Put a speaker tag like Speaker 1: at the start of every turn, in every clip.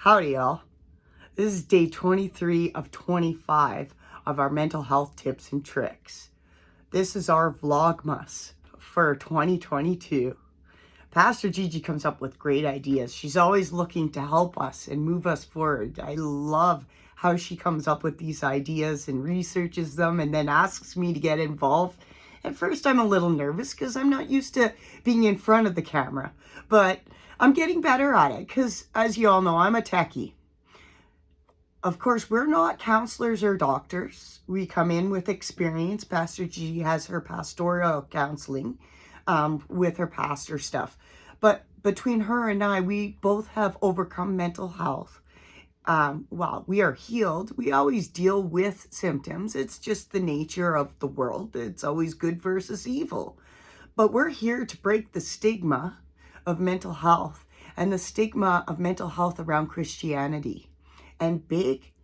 Speaker 1: Howdy, y'all. This is day 23 of 25 of our mental health tips and tricks. This is our Vlogmas for 2022. Pastor Gigi comes up with great ideas. She's always looking to help us and move us forward. I love how she comes up with these ideas and researches them and then asks me to get involved. At first, I'm a little nervous because I'm not used to being in front of the camera, but I'm getting better at it because, as you all know, I'm a techie. Of course, we're not counselors or doctors. We come in with experience. Pastor G has her pastoral counseling with her pastor stuff. But between her and I, we both have overcome mental health. While we are healed, we always deal with symptoms. It's just the nature of the world. It's always good versus evil. But we're here to break the stigma of mental health and the stigma of mental health around Christianity. And big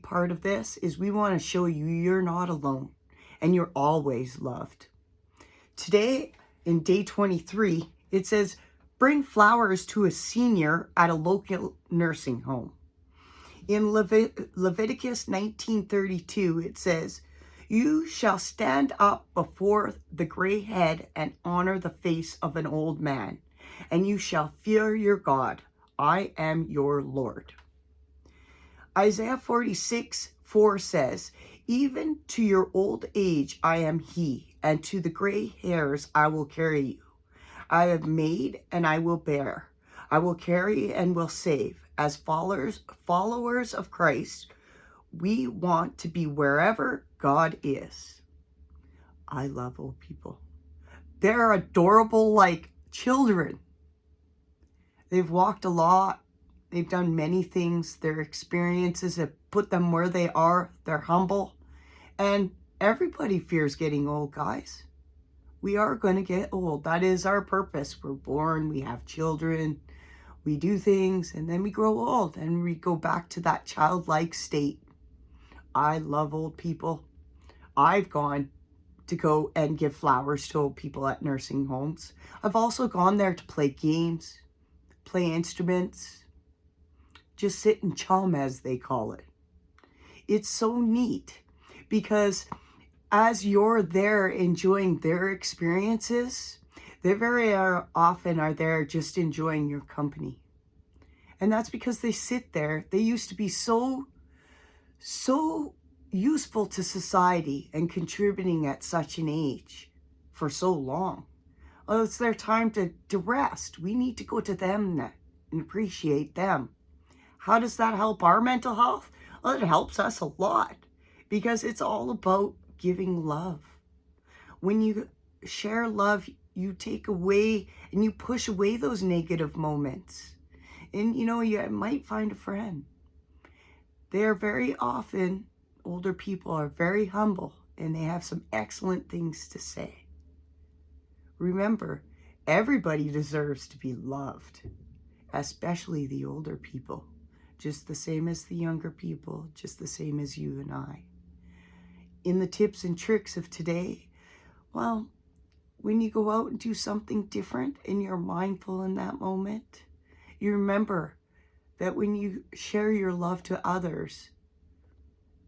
Speaker 1: part of this is we want to show you you're not alone and you're always loved. Today, in day 23, it says, bring flowers to a senior at a local nursing home. In Leviticus 19:32, it says, you shall stand up before the gray head and honor the face of an old man, and you shall fear your God. I am your Lord. Isaiah 46:4 says, even to your old age I am he, and to the gray hairs I will carry you. I have made and I will bear. I will carry and will save. As followers of Christ, we want to be wherever God is. I love old people. They're adorable like children. They've walked a lot. They've done many things. Their experiences have put them where they are. They're humble. And everybody fears getting old, guys. We are going to get old. That is our purpose. We're born. We have children. We do things. And then we grow old. And we go back to that childlike state. I love old people. I've gone to go and give flowers to old people at nursing homes. I've also gone there to play games, play instruments, just sit and chum, as they call it. It's so neat because as you're there enjoying their experiences, they very often are there just enjoying your company. And that's because they sit there. They used to be so useful to society and contributing at such an age for so long. Well, it's their time to rest. We need to go to them and appreciate them. How does that help our mental health? Well, it helps us a lot because it's all about giving love. When you share love, you take away and you push away those negative moments. And you might find a friend. They're very often, older people are very humble and they have some excellent things to say. Remember, everybody deserves to be loved, especially the older people. Just the same as the younger people, just the same as you and I. In the tips and tricks of today, well, when you go out and do something different and you're mindful in that moment, you remember that when you share your love to others,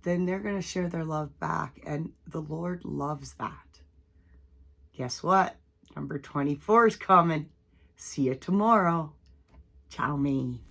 Speaker 1: then they're going to share their love back, and the Lord loves that. Guess what? Number 24 is coming. See you tomorrow. Ciao me.